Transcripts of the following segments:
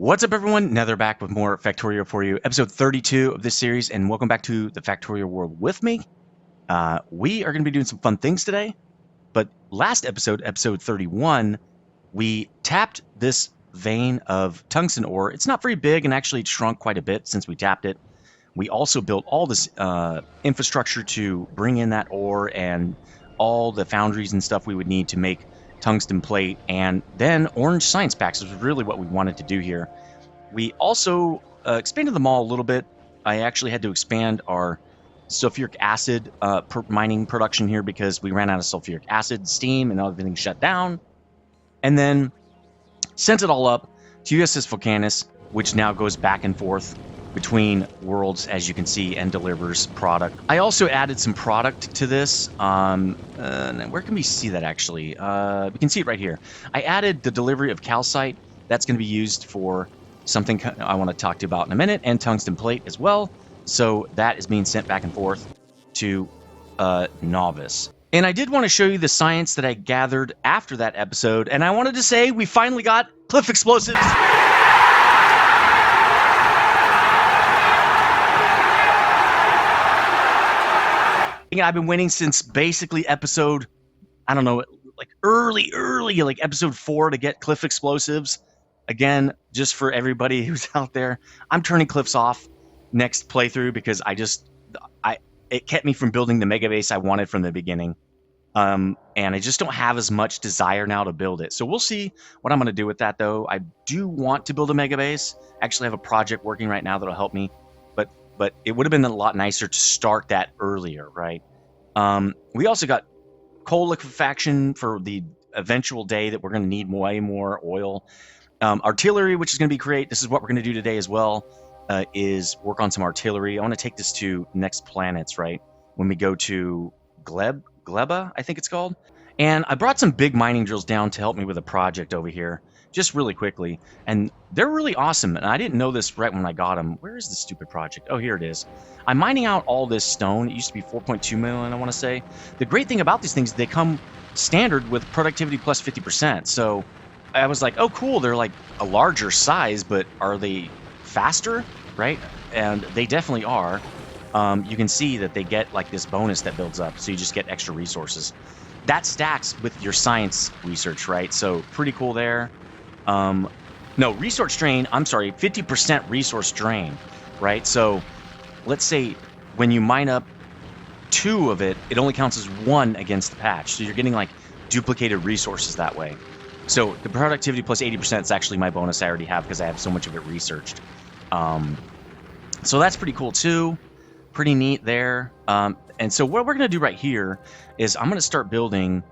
What's up, everyone? Nether back with more Factorio for you, episode 32 of this series, and welcome back to the Factorio world with me. We are going to be doing some fun things today, but last episode, episode 31, we tapped this vein of tungsten ore. It's not very big, and actually it shrunk quite a bit since we tapped it. We also built all this infrastructure to bring in that ore and all the foundries and stuff we would need to make tungsten plate, and then orange science packs is really what we wanted to do here. We also expanded the mall a little bit. I actually had to expand our sulfuric acid mining production here because we ran out of sulfuric acid, steam, and everything shut down. And then sent it all up to USS Vulcanus, which now goes back and forth between worlds, as you can see, and delivers product. I also added some product to this. Where can we see that, actually? We can see it right here. I added the delivery of calcite. That's going to be used for something I want to talk to you about in a minute, and tungsten plate as well. So that is being sent back and forth to Novice. And I did want to show you the science that I gathered after that episode, and I wanted to say we finally got cliff explosives. I've been waiting since basically episode, I don't know, like early, like episode 4 to get cliff explosives. Again, just for everybody who's out there, I'm turning cliffs off next playthrough because it kept me from building the mega base I wanted from the beginning. And I just don't have as much desire now to build it. So we'll see what I'm going to do with that, though. I do want to build a mega base. I actually have a project working right now that'll help me. But it would have been a lot nicer to start that earlier, right? We also got coal liquefaction for the eventual day that we're going to need way more oil. Artillery, which is going to be great. This is what we're going to do today as well, is work on some artillery. I want to take this to next planets, right? When we go to Gleba, I think it's called. And I brought some big mining drills down to help me with a project over here, just really quickly. And they're really awesome. And I didn't know this right when I got them. Where is the stupid project? Oh, here it is. I'm mining out all this stone. It used to be 4.2 million, I want to say. The great thing about these things, they come standard with productivity plus 50%. So I was like, oh, cool. They're like a larger size, but are they faster, right? And they definitely are. You can see that they get like this bonus that builds up. So you just get extra resources. That stacks with your science research, right? So pretty cool there. No, resource drain, I'm sorry, 50% resource drain, right? So let's say when you mine up 2 of it, it only counts as 1 against the patch. So you're getting like duplicated resources that way. So the productivity plus 80% is actually my bonus I already have because I have so much of it researched. So that's pretty cool too. Pretty neat there. And so what we're going to do right here is I'm going to start building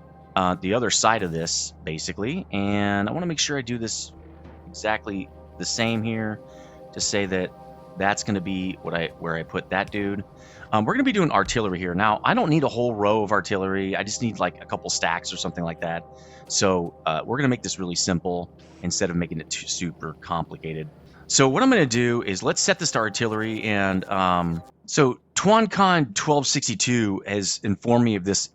the other side of this, basically. And I want to make sure I do this exactly the same here to say that that's going to be where I put that dude. We're going to be doing artillery here. Now, I don't need a whole row of artillery. I just need like a couple stacks or something like that. So we're going to make this really simple instead of making it too super complicated. So what I'm going to do is let's set this to artillery. And so TwanCon 1262 has informed me of this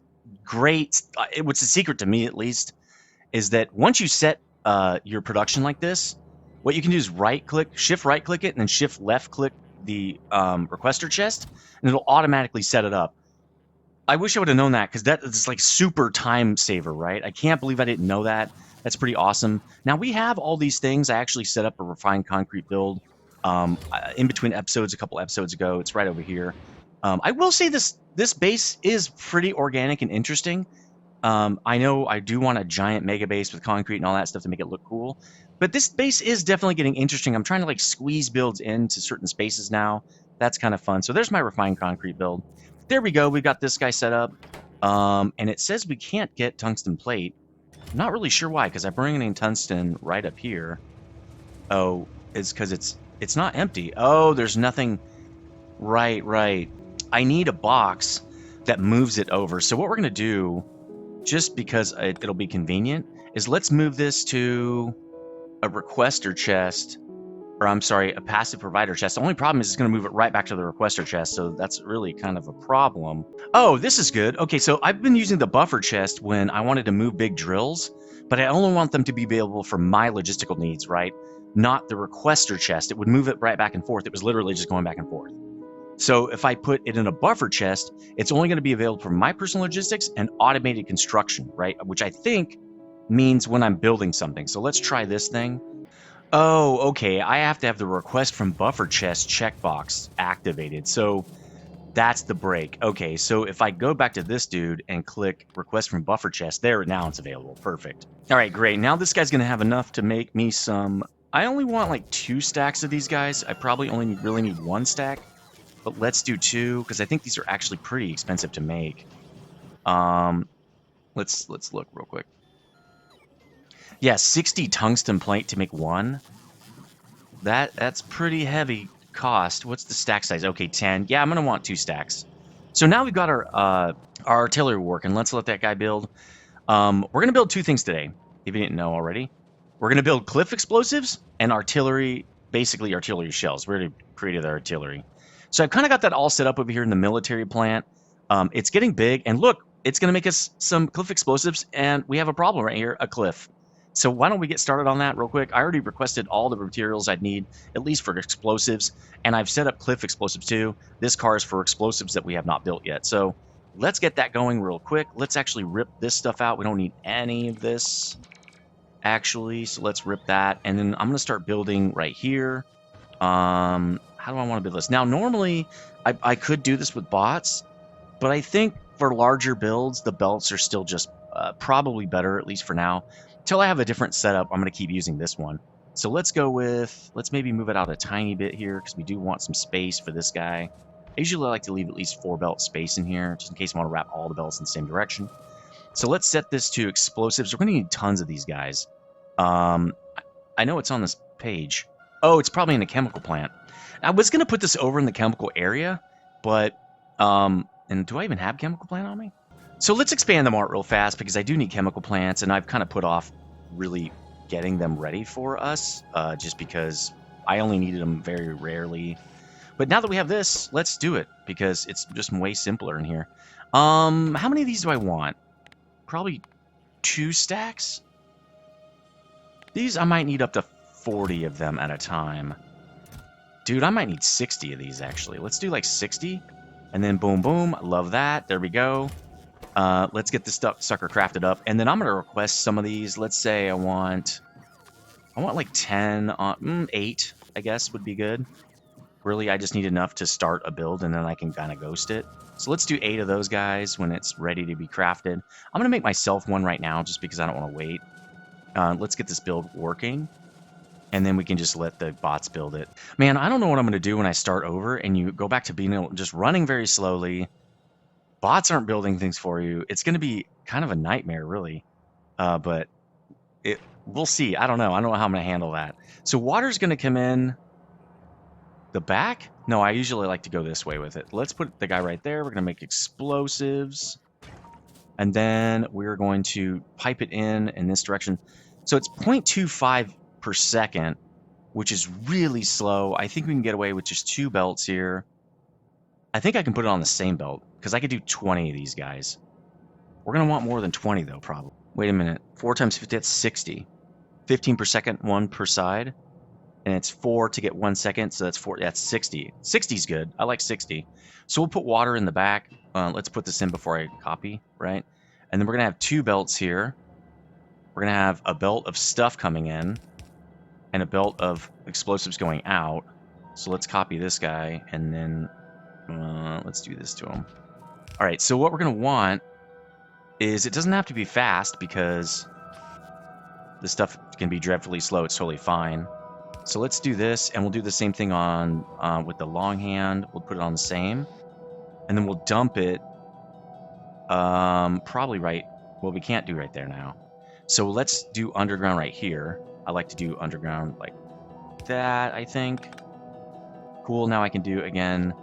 great, what's a secret to me at least, is that once you set your production like this, what you can do is shift right click it, and then shift left click the requester chest, and it'll automatically set it up. I wish I would have known that, because that is like super time saver, right? I can't believe I didn't know that. That's pretty awesome. Now we have all these things. I actually set up a refined concrete build in between episodes a couple episodes ago. It's right over here. I will say this base is pretty organic and interesting. I know I do want a giant mega base with concrete and all that stuff to make it look cool, but this base is definitely getting interesting. I'm trying to like squeeze builds into certain spaces now. That's kind of fun. So there's my refined concrete build. There we go. We've got this guy set up. And it says we can't get tungsten plate. I'm not really sure why, because I'm bringing in tungsten right up here. Oh, it's because it's not empty. Oh, there's nothing. Right. I need a box that moves it over. So what we're going to do, just because it'll be convenient, is let's move this to a requester chest or I'm sorry, a passive provider chest. The only problem is it's going to move it right back to the requester chest, so that's really kind of a problem. Oh, this is good. Okay, so I've been using the buffer chest when I wanted to move big drills, but I only want them to be available for my logistical needs, right? Not the requester chest. It would move it right back and forth. It was literally just going back and forth. So if I put it in a buffer chest, it's only going to be available for my personal logistics and automated construction, right? Which I think means when I'm building something. So let's try this thing. Oh, okay. I have to have the request from buffer chest checkbox activated. So that's the break. Okay, so if I go back to this dude and click request from buffer chest, there, now it's available. Perfect. All right, great. Now this guy's going to have enough to make me some... I only want like 2 stacks of these guys. I probably only really need 1 stack. But let's do 2, because I think these are actually pretty expensive to make. Let's look real quick. Yeah, 60 tungsten plate to make 1. That's pretty heavy cost. What's the stack size? Okay, 10. Yeah, I'm gonna want 2 stacks. So now we've got our artillery working. Let's let that guy build. We're gonna build 2 things today, if you didn't know already. We're gonna build cliff explosives and artillery, basically artillery shells. We already created the artillery. So I've kind of got that all set up over here in the military plant. It's getting big, and look, it's going to make us some cliff explosives, and we have a problem right here, a cliff. So why don't we get started on that real quick? I already requested all the materials I'd need, at least for explosives, and I've set up cliff explosives too. This car is for explosives that we have not built yet. So let's get that going real quick. Let's actually rip this stuff out. We don't need any of this, actually, so let's rip that. And then I'm going to start building right here. How do I want to build this? Now, normally, I could do this with bots, but I think for larger builds, the belts are still just probably better, at least for now. Until I have a different setup, I'm going to keep using this one. So let's go with, let's maybe move it out a tiny bit here, because we do want some space for this guy. I usually like to leave at least 4 belt space in here, just in case I want to wrap all the belts in the same direction. So let's set this to explosives. We're going to need tons of these guys. I know it's on this page. Oh, it's probably in a chemical plant. I was going to put this over in the chemical area, but, and do I even have chemical plant on me? So let's expand the mart real fast, because I do need chemical plants, and I've kind of put off really getting them ready for us, just because I only needed them very rarely. But now that we have this, let's do it, because it's just way simpler in here. How many of these do I want? Probably 2 stacks? These, I might need up to 40 of them at a time. Dude, I might need 60 of these, actually. Let's do like 60. And then boom, boom. Love that. There we go. Let's get this sucker crafted up. And then I'm going to request some of these. Let's say I want like 10, 8, I guess, would be good. Really, I just need enough to start a build, and then I can kind of ghost it. So let's do 8 of those guys when it's ready to be crafted. I'm going to make myself one right now, just because I don't want to wait. Let's get this build working, and then we can just let the bots build it. Man, I don't know what I'm going to do when I start over, and you go back to being able, just running very slowly. Bots aren't building things for you. It's going to be kind of a nightmare, really. But we'll see. I don't know. I don't know how I'm going to handle that. So water's going to come in the back? No, I usually like to go this way with it. Let's put the guy right there. We're going to make explosives. And then we're going to pipe it in this direction. So it's 0.25 per second, which is really slow. I think we can get away with just 2 belts here. I think I can put it on the same belt, because I could do 20 of these guys. We're going to want more than 20, though, probably. Wait a minute. 4 times 50, that's 60. 15 per second, 1 per side. And it's 4 to get 1 second, so that's 4. That's 60. 60 is good. I like 60. So we'll put water in the back. Let's put this in before I copy, right? And then we're going to have 2 belts here. We're going to have a belt of stuff coming in and a belt of explosives going out. So let's copy this guy, and then let's do this to him. All right, so what we're going to want is, it doesn't have to be fast, because this stuff can be dreadfully slow. It's totally fine. So let's do this, and we'll do the same thing on with the long hand. We'll put it on the same, and then we'll dump it probably right. Well, we can't do right there now. So let's do underground right here. I like to do underground like that, I think. Cool, now I can do, again...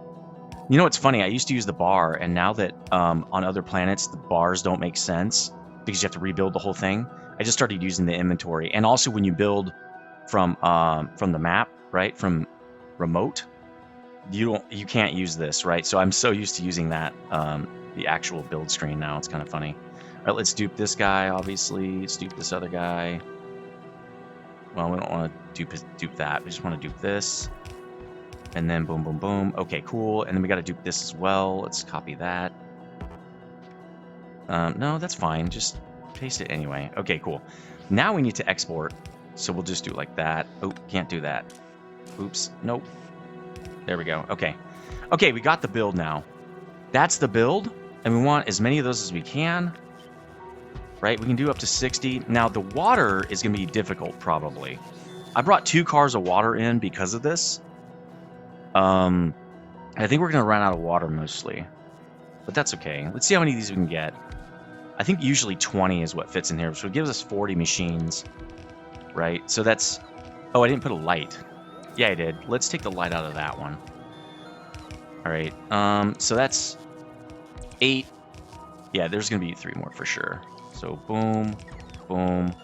You know what's funny? I used to use the bar, and now that on other planets the bars don't make sense because you have to rebuild the whole thing, I just started using the inventory. And also when you build from the map, right? From remote. You can't use this, right? So I'm so used to using that, the actual build screen now. It's kind of funny. All right, let's dupe this guy, obviously. Let's dupe this other guy. Well, we don't want to dupe that. We just want to dupe this. And then boom, boom, boom. Okay, cool. And then we got to dupe this as well. Let's copy that. No, that's fine. Just paste it anyway. Okay, cool. Now we need to export. So we'll just do it like that. Oh, can't do that. Oops. Nope. There we go. Okay. Okay, we got the build now. That's the build. And we want as many of those as we can. Right? We can do up to 60. Now, the water is going to be difficult, probably. I brought 2 cars of water in because of this. I think we're going to run out of water mostly. But that's okay. Let's see how many of these we can get. I think usually 20 is what fits in here. So it gives us 40 machines. Right? So that's... Oh, I didn't put a light. Yeah, I did. Let's take the light out of that one. All right. So that's 8. Yeah, there's going to be 3 more for sure. So boom, boom,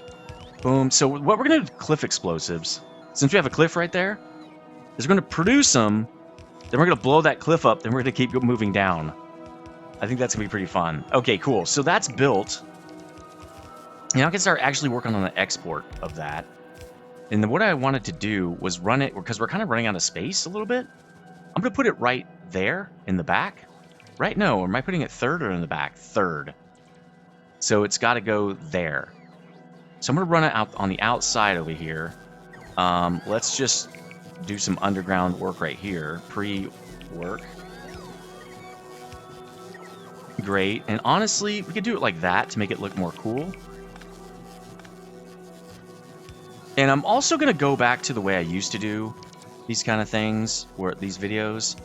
boom. So what we're going to do with cliff explosives, since we have a cliff right there, is we're going to produce them. Then we're going to blow that cliff up. Then we're going to keep moving down. I think that's going to be pretty fun. Okay, cool. So that's built. Now I can start actually working on the export of that. And then what I wanted to do was run it, because we're kind of running out of space a little bit. I'm going to put it right there in the back. Right? No, am I putting it third or in the back? Third. So it's got to go there. So I'm going to run it out on the outside over here. Let's just do some underground work right here. Pre-work. Great. And honestly, we could do it like that to make it look more cool. And I'm also going to go back to the way I used to do these kind of things, where these videos,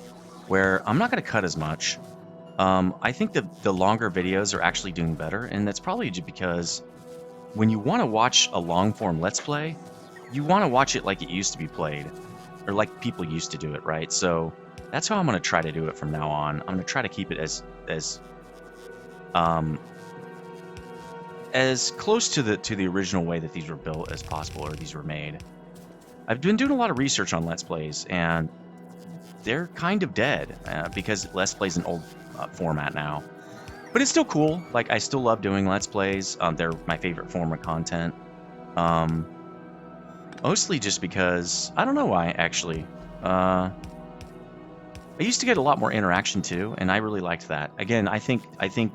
where I'm not going to cut as much. I think the longer videos are actually doing better, and that's probably just because when you want to watch a long-form Let's Play, you want to watch it like it used to be played, or like people used to do it, right? So that's how I'm going to try to do it from now on. I'm going to try to keep it as close to the original way that these were built as possible, or these were made. I've been doing a lot of research on Let's Plays, and they're kind of dead because Let's Play's an old format now. But it's still cool. Like, I still love doing Let's Plays. They're my favorite form of content. Mostly just because, I don't know why, actually. I used to get a lot more interaction too, and I really liked that. Again, I think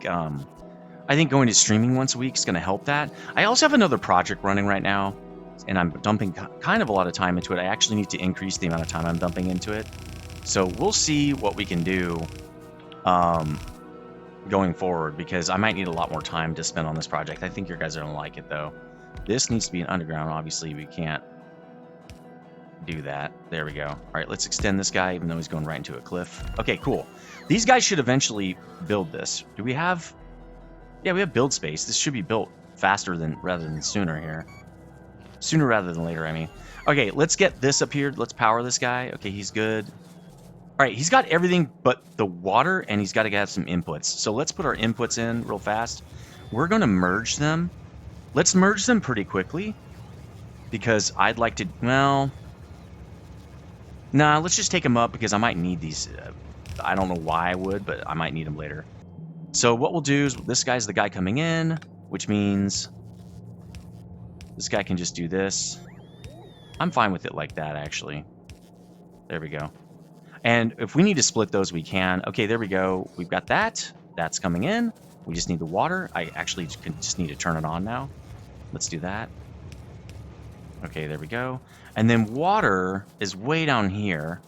going to streaming once a week is going to help that. I also have another project running right now, and I'm dumping kind of a lot of time into it. I actually need to increase the amount of time I'm dumping into it. So we'll see what we can do going forward, because I might need a lot more time to spend on this project. I think you guys are going to like it, though. This needs to be an underground. Obviously, we can't do that. There we go. All right, let's extend this guy, even though he's going right into a cliff. Okay, cool. These guys should eventually build this. Do we have... Yeah, we have build space. This should be built faster rather than sooner here. Sooner rather than later, I mean. Okay, let's get this up here. Let's power this guy. Okay, he's good. All right, he's got everything but the water, and he's got to have some inputs. So let's put our inputs in real fast. We're going to merge them. Let's merge them pretty quickly, because I'd like to... Well... Nah, let's just take them up, because I might need these. I don't know why I would, but I might need them later. So what we'll do is, this guy's the guy coming in, which means this guy can just do this. I'm fine with it like that, actually. There we go. And if we need to split those, we can. Okay, there we go. We've got that. That's coming in. We just need the water. I actually just need to turn it on now. Let's do that. Okay, there we go. And then water is way down here.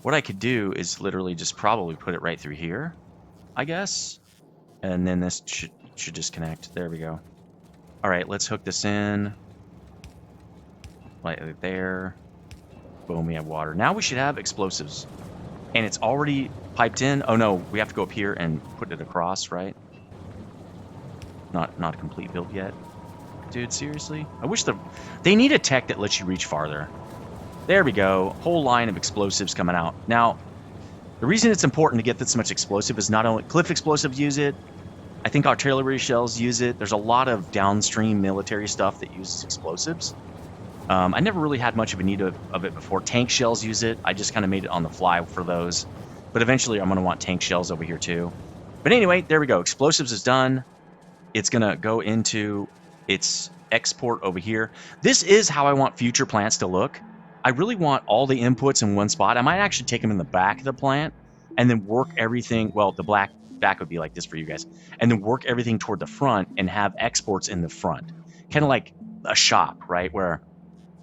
What I could do is literally just probably put it right through here, I guess. And then this should just connect. There we go. All right, let's hook this in. Right there. Boom, we have water. Now we should have explosives. And it's already piped in. Oh no, we have to go up here and put it across, right? Not a complete build yet. Dude, seriously? I wish they need a tech that lets you reach farther. There we go. Whole line of explosives coming out. Now, the reason it's important to get this much explosive is not only cliff explosives use it, I think artillery shells use it. There's a lot of downstream military stuff that uses explosives. I never really had much of a need of it before. Tank shells use it. I just kind of made it on the fly for those. But eventually I'm going to want tank shells over here too. But anyway, there we go. Explosives is done. It's going to go into its export over here. This is how I want future plants to look. I really want all the inputs in one spot. I might actually take them in the back of the plant and then work everything. Well, the back would be like this for you guys. And then work everything toward the front and have exports in the front. Kind of like a shop, right? Where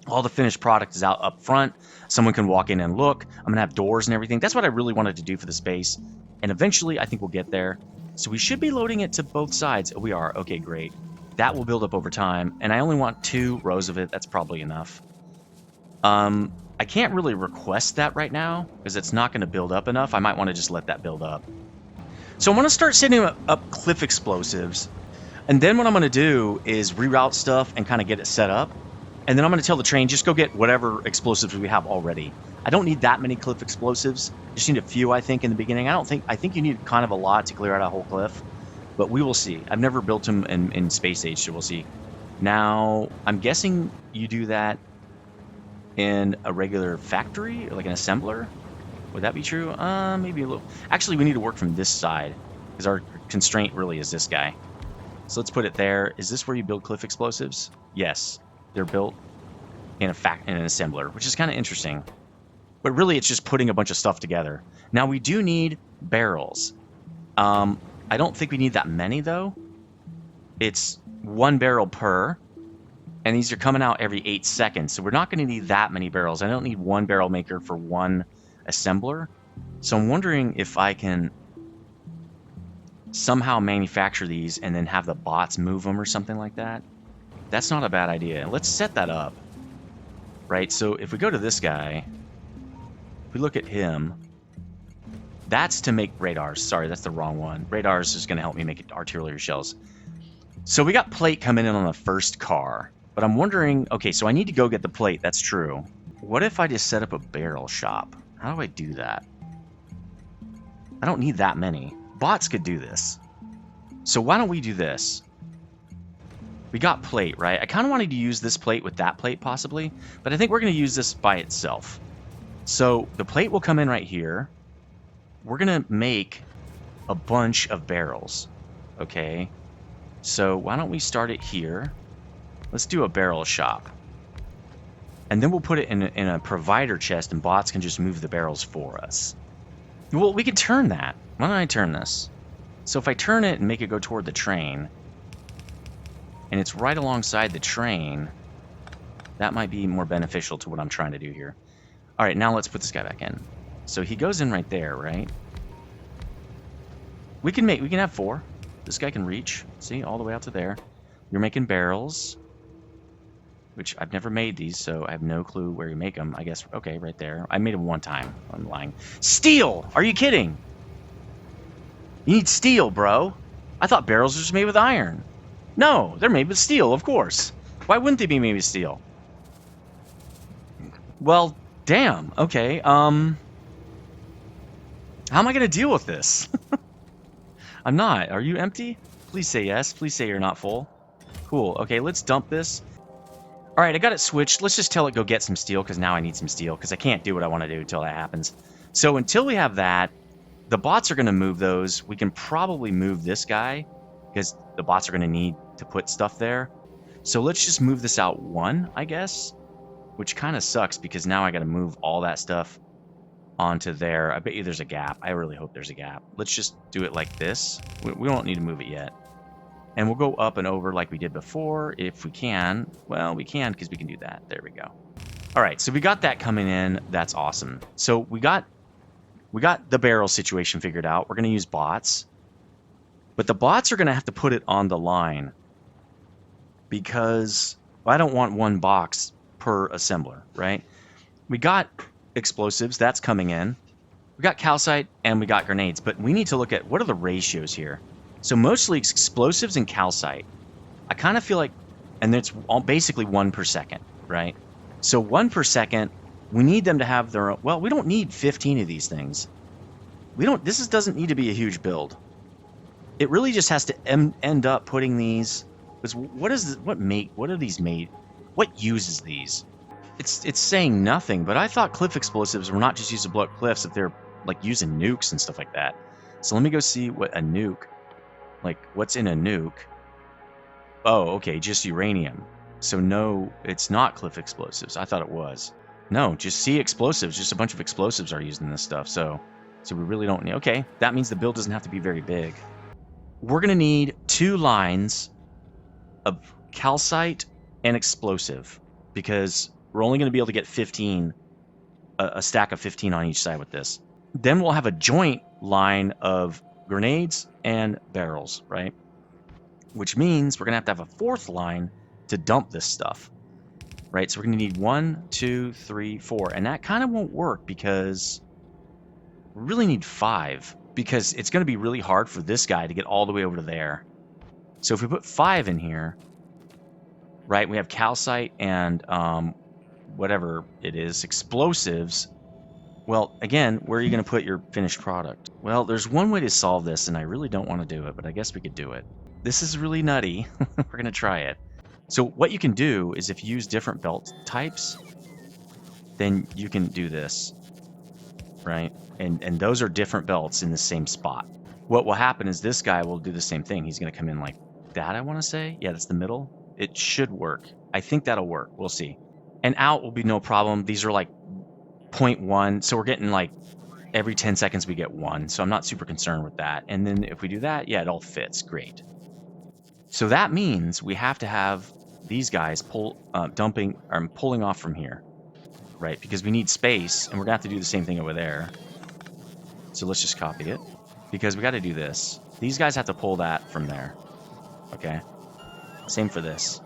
all the finished product is out up front. Someone can walk in and look. I'm going to have doors and everything. That's what I really wanted to do for the space. And eventually, I think we'll get there. So we should be loading it to both sides. We are. Okay, great. That will build up over time. And I only want 2 rows of it. That's probably enough. I can't really request that right now because it's not going to build up enough. I might want to just let that build up. So I'm going to start setting up cliff explosives. And then what I'm going to do is reroute stuff and kind of get it set up. And then I'm going to tell the train, just go get whatever explosives we have already. I don't need that many cliff explosives. Just need a few, I think, in the beginning. I think you need kind of a lot to clear out a whole cliff. But we will see. I've never built them in Space Age, so we'll see. Now, I'm guessing you do that in a regular factory, like an assembler. Would that be true? Maybe a little. Actually, we need to work from this side because our constraint really is this guy. So let's put it there. Is this where you build cliff explosives? Yes. They're built in an assembler, which is kind of interesting. But really, it's just putting a bunch of stuff together. Now, we do need barrels. I don't think we need that many, though. It's 1 barrel per. And these are coming out every 8 seconds. So we're not going to need that many barrels. I don't need 1 barrel maker for 1 assembler. So I'm wondering if I can somehow manufacture these and then have the bots move them or something like that. That's not a bad idea. Let's set that up. Right, so if we go to this guy, if we look at him, that's to make radars. Sorry, that's the wrong one. Radars is going to help me make artillery shells. So we got plate coming in on the first car. But I'm wondering, okay, so I need to go get the plate. That's true. What if I just set up a barrel shop? How do I do that? I don't need that many. Bots could do this. So why don't we do this? We got plate, right? I kind of wanted to use this plate with that plate possibly, but I think we're going to use this by itself. So the plate will come in right here. We're going to make a bunch of barrels, okay? So why don't we start it here? Let's do a barrel shop. And then we'll put it in a provider chest and bots can just move the barrels for us. Well, we can turn that. Why don't I turn this? So if I turn it and make it go toward the train, and it's right alongside the train, that might be more beneficial to what I'm trying to do here. All right, now let's put this guy back in. So he goes in right there, right? We can have 4. This guy can reach, see, all the way out to there. You're making barrels, which I've never made these, so I have no clue where you make them. I guess, okay, right there. I made them 1 time. I'm lying. Steel! Are you kidding? You need steel, bro. I thought barrels were just made with iron. No, they're made with steel, of course. Why wouldn't they be made with steel? Well, damn. Okay, how am I going to deal with this? I'm not. Are you empty? Please say yes. Please say you're not full. Cool. Okay, let's dump this. All right, I got it switched. Let's just tell it go get some steel because now I need some steel because I can't do what I want to do until that happens. So until we have that, the bots are going to move those. We can probably move this guy because the bots are going to need to put stuff there. So let's just move this out 1, I guess, which kind of sucks because now I got to move all that stuff onto there. I bet you there's a gap. I really hope there's a gap. Let's just do it like this. We don't need to move it yet. And we'll go up and over like we did before if we can. Well, we can because we can do that. There we go. All right, so we got that coming in. That's awesome. So we got the barrel situation figured out. We're going to use bots. But the bots are going to have to put it on the line because I don't want 1 box per assembler, right? We got explosives. That's coming in. We got calcite and we got grenades. But we need to look at what are the ratios here. So mostly explosives and calcite. I kind of feel like, and it's all basically 1 per second, right? So 1 per second, we need them to have their own, well, we don't need 15 of these things. This doesn't need to be a huge build. It really just has to end up putting these, because what are these made? What uses these? It's saying nothing, but I thought cliff explosives were not just used to blow up cliffs if they're like using nukes and stuff like that. So let me go see what a nuke, like what's in a nuke. Oh, okay, just uranium. So no, it's not cliff explosives. I thought it was. No, just sea explosives. Just a bunch of explosives are used in this stuff. So we really don't need. Okay, that means the build doesn't have to be very big. We're gonna need 2 lines of calcite and explosive because we're only going to be able to get 15, a stack of 15 on each side with this. Then we'll have a joint line of grenades and barrels, right? Which means we're going to have a 4th line to dump this stuff, right? So we're going to need 1, 2, 3, 4. And that kind of won't work because we really need 5 because it's going to be really hard for this guy to get all the way over to there. So if we put 5 in here, right, we have calcite and whatever it is, explosives. Well, again, where are you going to put your finished product? Well, there's one way to solve this, and I really don't want to do it, but I guess we could do it. This is really nutty. We're going to try it. So what you can do is if you use different belt types, then you can do this, right? And those are different belts in the same spot. What will happen is this guy will do the same thing. He's going to come in like that, I want to say. Yeah, that's the middle. It should work. I think that'll work. We'll see. And out will be no problem. These are like 0.1. So we're getting like every 10 seconds we get 1. So I'm not super concerned with that. And then if we do that, yeah, it all fits. Great. So that means we have to have these guys pulling off from here, right? Because we need space and we're going to have to do the same thing over there. So let's just copy it because we got to do this. These guys have to pull that from there. Okay. Same for this.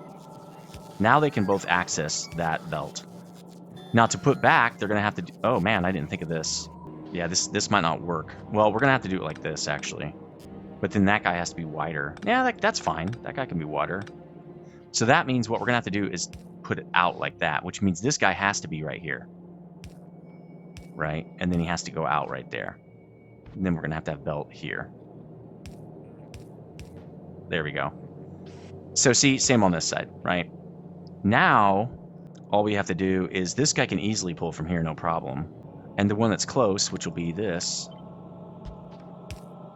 Now they can both access that belt. Now to put back, they're going to have to do... Oh, man, I didn't think of this. Yeah, this might not work. Well, we're going to have to do it like this, actually. But then that guy has to be wider. Yeah, that's fine. That guy can be wider. So that means what we're going to have to do is put it out like that, which means this guy has to be right here. Right? And then he has to go out right there. And then we're going to have belt here. There we go. So see, same on this side, right? Now, all we have to do is this guy can easily pull from here, no problem. And the one that's close, which will be this,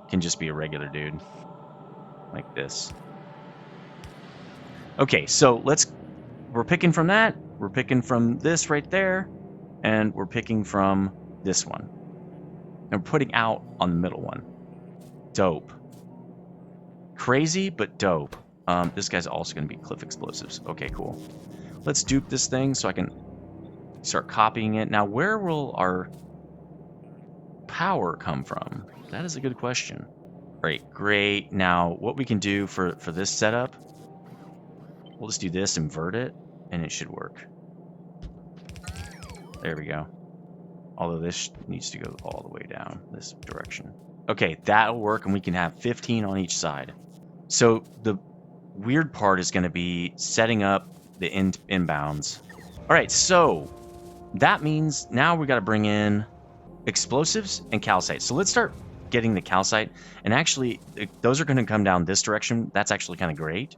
can just be a regular dude. Like this. Okay, so we're picking from that, we're picking from this right there, and we're picking from this one. And we're putting out on the middle one. Dope. Crazy, but dope. This guy's also going to be cliff explosives. Okay, cool. Let's dupe this thing so I can start copying it. Now, where will our power come from? That is a good question. All right, great. Now, what we can do for this setup, we'll just do this, invert it, and it should work. There we go. Although this needs to go all the way down this direction. Okay, that'll work, and we can have 15 on each side. So the weird part is going to be setting up the inbounds. All right, so that means now we got to bring in explosives and calcite. So let's start getting the calcite. And actually, those are going to come down this direction. That's actually kind of great.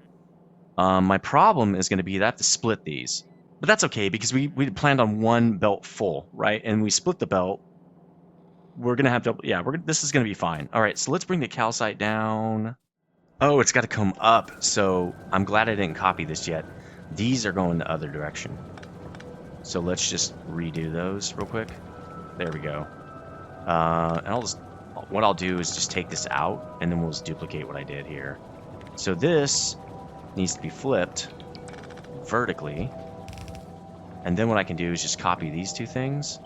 My problem is going to be that I have to split these. But that's okay, because we planned on one belt full, right? And we split the belt. We're going to have double... Yeah, this is going to be fine. All right, so let's bring the calcite down. Oh, it's got to come up. So I'm glad I didn't copy this yet. These are going the other direction. So let's just redo those real quick. There we go. And what I'll do is just take this out, and then we'll just duplicate what I did here. So this needs to be flipped vertically. And then what I can do is just copy these two things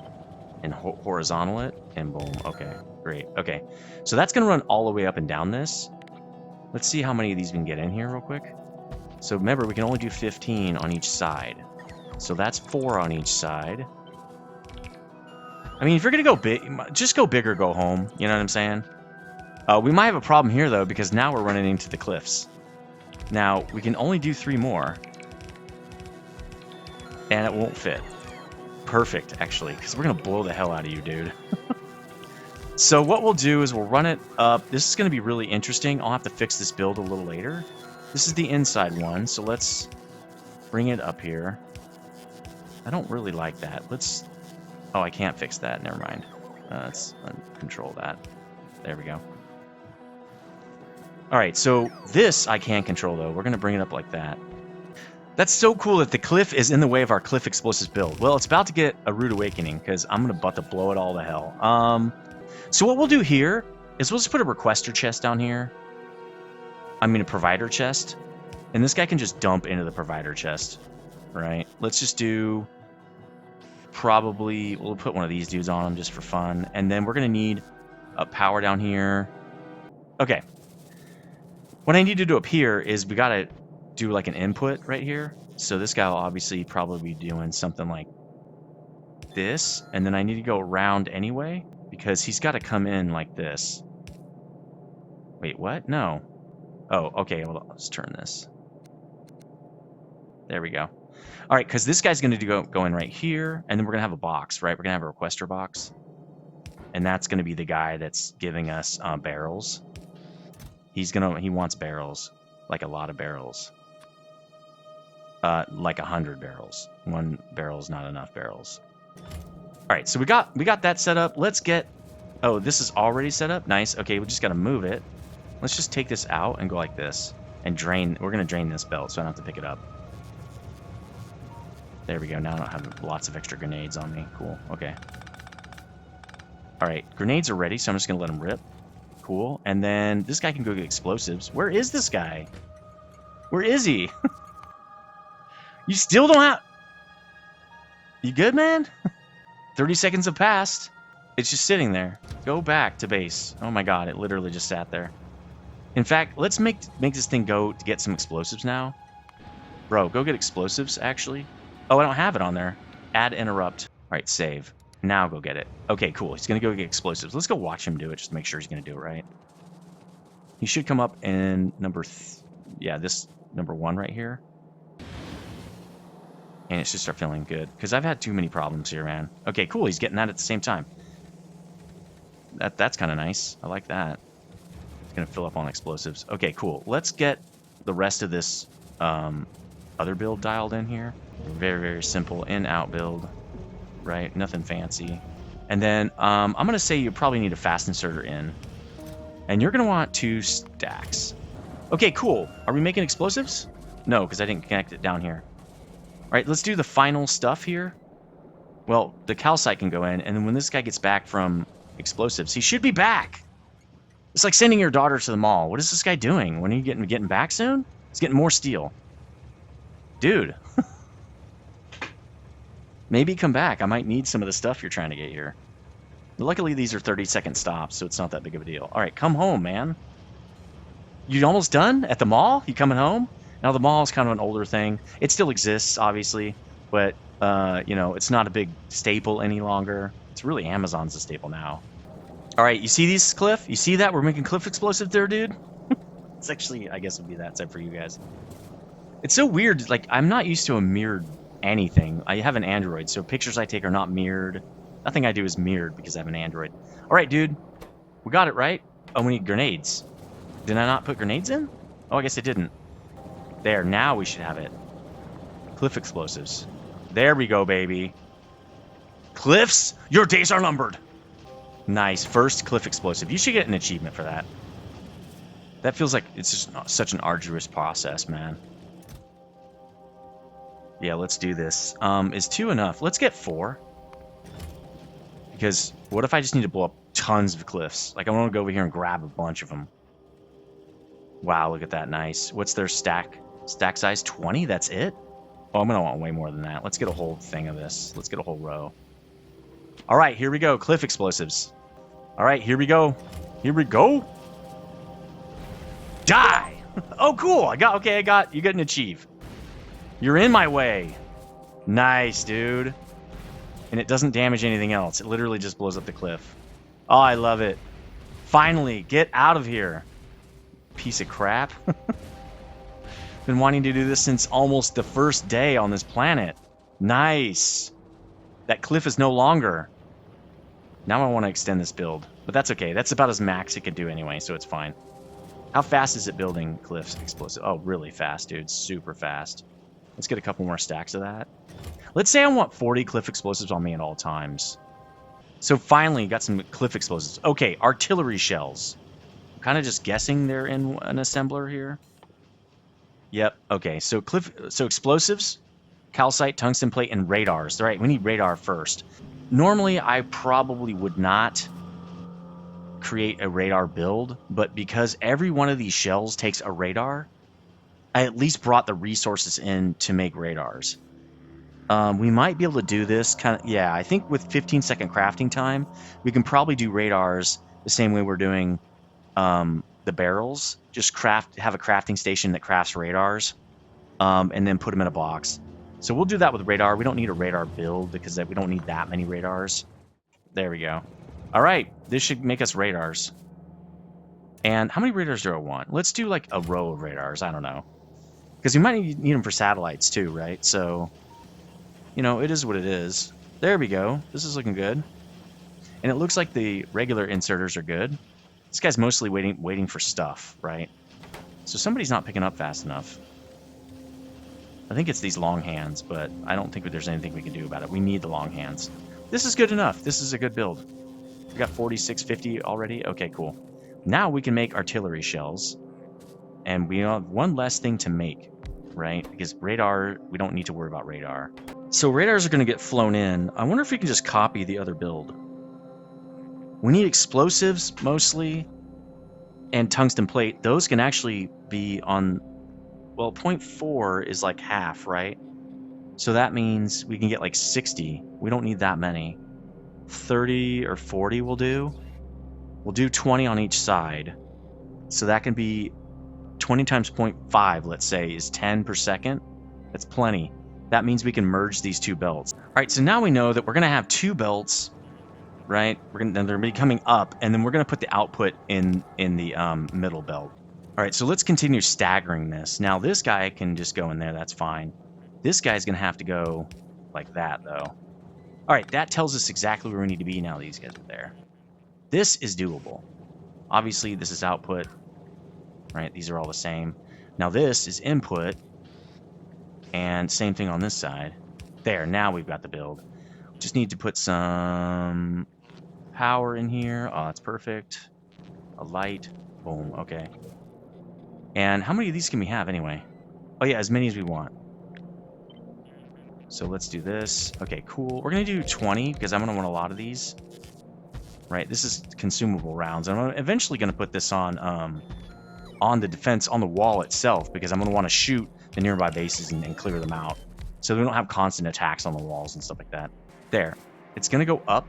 and horizontal it, and boom. Okay, great. Okay, so that's going to run all the way up and down this. Let's see how many of these we can get in here real quick. So remember, we can only do 15 on each side. So that's 4 on each side. I mean, if you're going to go big, just go big or go home. You know what I'm saying? We might have a problem here, though, because now we're running into the cliffs. Now, we can only do 3 more. And it won't fit. Perfect, actually, because we're going to blow the hell out of you, dude. So what we'll do is we'll run it up. This is going to be really interesting. I'll have to fix this build a little later. This is the inside one, so let's bring it up here. I don't really like that. Let's... Oh, I can't fix that. Never mind. Let's control that. There we go. All right, so this I can control, though. We're going to bring it up like that. That's so cool that the cliff is in the way of our cliff explosives build. Well, it's about to get a rude awakening because I'm about to blow it all to hell. So what we'll do here is we'll just put a requester chest down here. I mean, a provider chest. And this guy can just dump into the provider chest, right? Let's just do... Probably, we'll put one of these dudes on him just for fun. And then we're going to need a power down here. Okay. What I need to do up here is we got to do like an input right here. So this guy will obviously probably be doing something like this. And then I need to go around anyway because he's got to come in like this. Wait, what? No. Oh, okay. Well, let's turn this. There we go. All right, because this guy's going to go in right here, and then we're going to have a box, right? We're going to have a requester box. And that's going to be the guy that's giving us barrels. He wants barrels, like a lot of barrels. Like 100 barrels. 1 barrel is not enough barrels. All right, so we got that set up. Let's get... Oh, this is already set up? Nice. Okay, we just got to move it. Let's just take this out and go like this. And drain... We're going to drain this belt, so I don't have to pick it up. There we go. Now I don't have lots of extra grenades on me. Cool. Okay. All right. Grenades are ready, so I'm just going to let them rip. Cool. And then this guy can go get explosives. Where is this guy? Where is he? You still don't have... You good, man? 30 seconds have passed. It's just sitting there. Go back to base. Oh my god, it literally just sat there. In fact, let's make this thing go to get some explosives now. Bro, go get explosives, actually. Oh, I don't have it on there. Add interrupt. All right, save. Now go get it. Okay, cool. He's going to go get explosives. Let's go watch him do it just to make sure he's going to do it right. He should come up in this number 1 right here. And it should start feeling good. Because I've had too many problems here, man. Okay, cool. He's getting that at the same time. That's kind of nice. I like that. It's going to fill up on explosives. Okay, cool. Let's get the rest of this other build dialed in here. Very, very simple in-out build, right? Nothing fancy. And then I'm going to say you probably need a fast inserter in. And you're going to want 2 stacks. Okay, cool. Are we making explosives? No, because I didn't connect it down here. All right, let's do the final stuff here. Well, the calcite can go in, and then when this guy gets back from explosives, he should be back. It's like sending your daughter to the mall. What is this guy doing? When are you getting back soon? He's getting more steel. Dude. Maybe come back. I might need some of the stuff you're trying to get here. Luckily, these are 30-second stops, so it's not that big of a deal. All right, come home, man. You almost done at the mall? You coming home? Now, the mall is kind of an older thing. It still exists, obviously, but, you know, it's not a big staple any longer. It's really Amazon's the staple now. All right, you see these, Cliff? You see that? We're making cliff explosive there, dude? It's actually, I guess, would be that side for you guys. It's so weird. Like, I'm not used to a mirrored anything. I have an Android, so pictures I take are not mirrored. Nothing I do is mirrored because I have an Android. All right, dude. We got it, right? Oh, we need grenades. Did I not put grenades in? Oh, I guess I didn't. There, now we should have it. Cliff explosives. There we go, baby. Cliffs, your days are numbered. Nice, first cliff explosive. You should get an achievement for that. That feels like it's just such an arduous process, man. Yeah, let's do this. Is 2 enough? Let's get 4. Because what if I just need to blow up tons of cliffs? Like, I want to go over here and grab a bunch of them. Wow, look at that. Nice. What's their stack? Stack size 20? That's it? Oh, I'm going to want way more than that. Let's get a whole thing of this. Let's get a whole row. All right, here we go. Cliff explosives. All right, here we go. Here we go. Die! Oh, cool. You got an achieve. You're in my way. Nice, dude. And it doesn't damage anything else. It literally just blows up the cliff. Oh, I love it. Finally, get out of here. Piece of crap. Been wanting to do this since almost the first day on this planet. Nice. That cliff is no longer. Now I want to extend this build. But that's okay. That's about as max it could do anyway, so it's fine. How fast is it building cliffs explosive? Oh, really fast, dude. Super fast. Let's get a couple more stacks of that. Let's say I want 40 cliff explosives on me at all times. So finally, got some cliff explosives. Okay, artillery shells. I'm kind of just guessing they're in an assembler here. Yep. Okay. So explosives, calcite, tungsten plate, and radars. All right. We need radar first. Normally, I probably would not create a radar build, but because every one of these shells takes a radar, I at least brought the resources in to make radars. We might be able to do this kind of, yeah, I think with 15-second crafting time, we can probably do radars the same way we're doing the barrels. Just have a crafting station that crafts radars, and then put them in a box. So we'll do that with radar. We don't need a radar build because we don't need that many radars. There we go. All right, this should make us radars. And how many radars do I want? Let's do like a row of radars. I don't know. Because we might need them for satellites too, right? So, you know, it is what it is. There we go. This is looking good. And it looks like the regular inserters are good. This guy's mostly waiting for stuff, right? So somebody's not picking up fast enough. I think it's these long hands, but I don't think there's anything we can do about it. We need the long hands. This is good enough. This is a good build. We got 4650 already. Okay, cool. Now we can make artillery shells. And we have one less thing to make, right? Because radar, we don't need to worry about radar. So radars are going to get flown in. I wonder if we can just copy the other build. We need explosives mostly and tungsten plate. Those can actually be on, well, 0.4 is like half, right? So that means we can get like 60. We don't need that many. 30 or 40 will do. We'll do 20 on each side. So that can be 20 times 0.5, let's say, is 10 per second. That's plenty. That means we can merge these two belts. All right, so now we know that we're going to have two belts, right? They're going to be coming up, and then we're going to put the output in the middle belt. All right, so let's continue staggering this. Now, this guy can just go in there. That's fine. This guy's going to have to go like that, though. All right, that tells us exactly where we need to be now these guys are there. This is doable. Obviously, this is output, right? These are all the same. Now, this is input, and same thing on this side. There, now we've got the build. Just need to put some power in here. Oh, that's perfect. A light. Boom, okay. And how many of these can we have anyway? Oh yeah, as many as we want. So let's do this. Okay, cool. We're going to do 20 because I'm going to want a lot of these. Right, this is consumable rounds. I'm eventually going to put this on the defense, on the wall itself, because I'm going to want to shoot the nearby bases and clear them out. So we don't have constant attacks on the walls and stuff like that. There. It's going to go up.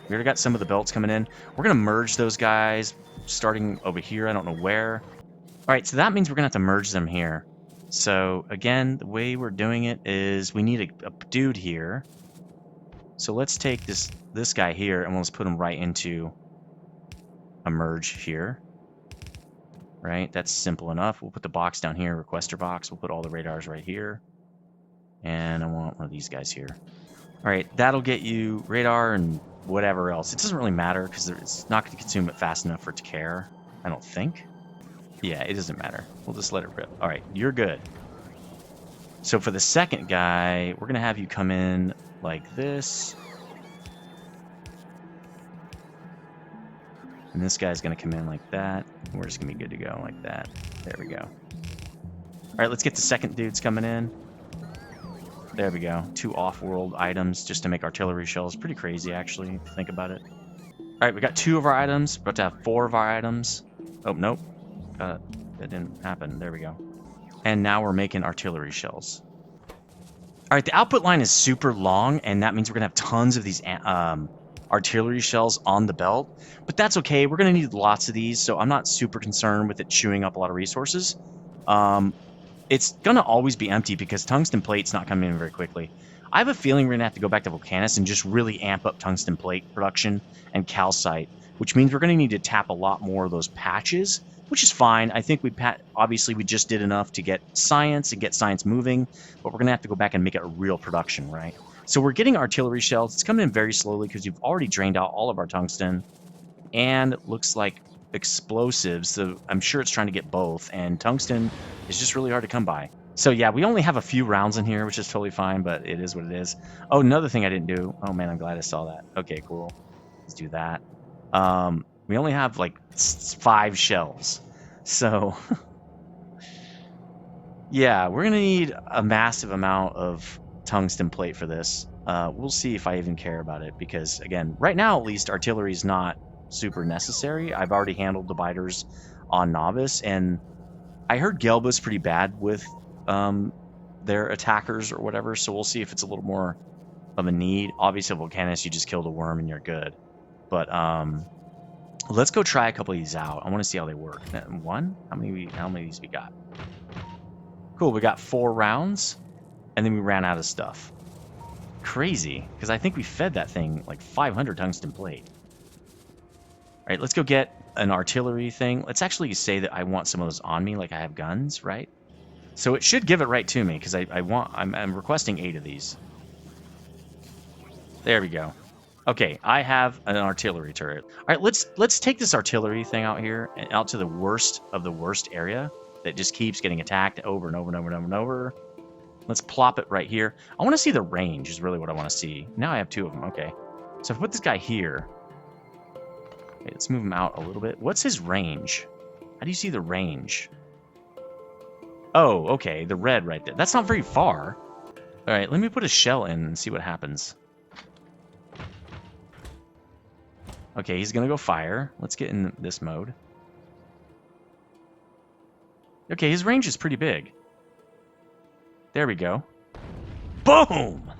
We already got some of the belts coming in. We're going to merge those guys starting over here. I don't know where. All right, so that means we're going to have to merge them here. So, again, the way we're doing it is we need a dude here. So let's take this guy here and we'll just put him right into a merge here. Right, that's simple enough. We'll put the box down here, requester box. We'll put all the radars right here. And I want one of these guys here. All right, that'll get you radar and whatever else. It doesn't really matter because it's not going to consume it fast enough for it to care, I don't think. Yeah, it doesn't matter. We'll just let it rip. All right, you're good. So for the second guy, we're going to have you come in like this. And this guy's going to come in like that. We're just going to be good to go like that. There we go. All right, let's get the second dudes coming in. There we go. 2 off-world items just to make artillery shells. Pretty crazy, actually, if you think about it. All right, we got 2 of our items. We're about to have 4 of our items. Oh, nope. That didn't happen. There we go. And now we're making artillery shells. All right, the output line is super long, and that means we're going to have tons of these artillery shells on the belt. But that's okay. We're going to need lots of these, so I'm not super concerned with it chewing up a lot of resources. It's going to always be empty because tungsten plate's not coming in very quickly. I have a feeling we're going to have to go back to Volcanus and just really amp up tungsten plate production and calcite, which means we're going to need to tap a lot more of those patches, which is fine. I think obviously we just did enough to get science and get science moving, but we're going to have to go back and make it a real production, right? So we're getting artillery shells. It's coming in very slowly because you've already drained out all of our tungsten, and it looks like explosives, so I'm sure it's trying to get both, and tungsten is just really hard to come by. So yeah, we only have a few rounds in here, which is totally fine, but it is what it is. Oh, another thing I didn't do. Oh man, I'm glad I saw that. Okay, cool. Let's do that. We only have like 5 shells. So yeah, we're gonna need a massive amount of tungsten plate for this. We'll see if I even care about it because again, right now at least artillery is not super necessary. I've already handled the biters on novice, and I heard Gelba's pretty bad with their attackers or whatever, so we'll see if it's a little more of a need. Obviously, Volcanus, you just killed a worm and you're good. But let's go try a couple of these out. I want to see how they work. One? How many of these we got? Cool, we got 4 rounds, and then we ran out of stuff. Crazy, because I think we fed that thing like 500 tungsten plate. All right, let's go get an artillery thing. Let's actually say that I want some of those on me, like I have guns, right? So it should give it right to me, because I'm requesting 8 of these. There we go. Okay, I have an artillery turret. All right, let's take this artillery thing out here and out to the worst of the worst area that just keeps getting attacked over and over and over and over and over. Let's plop it right here. I want to see the range is really what I want to see. Now I have 2 of them. Okay, so if I put this guy here, okay, let's move him out a little bit. What's his range? How do you see the range? Oh, okay, the red right there. That's not very far. All right, let me put a shell in and see what happens. Okay, he's gonna go fire. Let's get in this mode. Okay, his range is pretty big. There we go. Boom!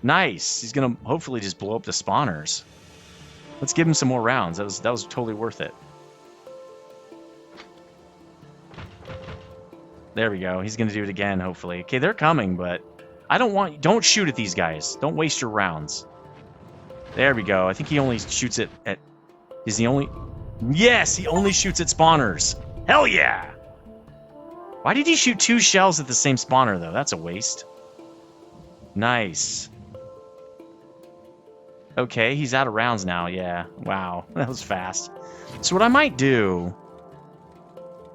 Nice. He's gonna hopefully just blow up the spawners. Let's give him some more rounds. That was totally worth it. There we go. He's gonna do it again, hopefully. Okay, they're coming, but don't shoot at these guys. Don't waste your rounds. There we go. I think he only shoots it at... Is he only... Yes, he only shoots at spawners. Hell yeah! Why did he shoot 2 shells at the same spawner, though? That's a waste. Nice. Okay, he's out of rounds now. Yeah. Wow. That was fast. So what I might do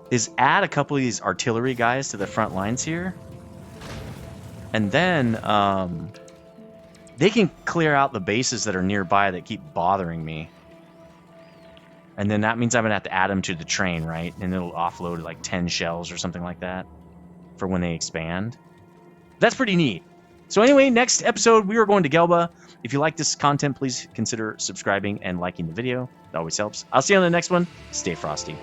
is add a couple of these artillery guys to the front lines here. And then, they can clear out the bases that are nearby that keep bothering me. And then that means I'm going to have to add them to the train, right? And it'll offload like 10 shells or something like that for when they expand. That's pretty neat. So anyway, next episode, we are going to Gelba. If you like this content, please consider subscribing and liking the video. It always helps. I'll see you on the next one. Stay frosty.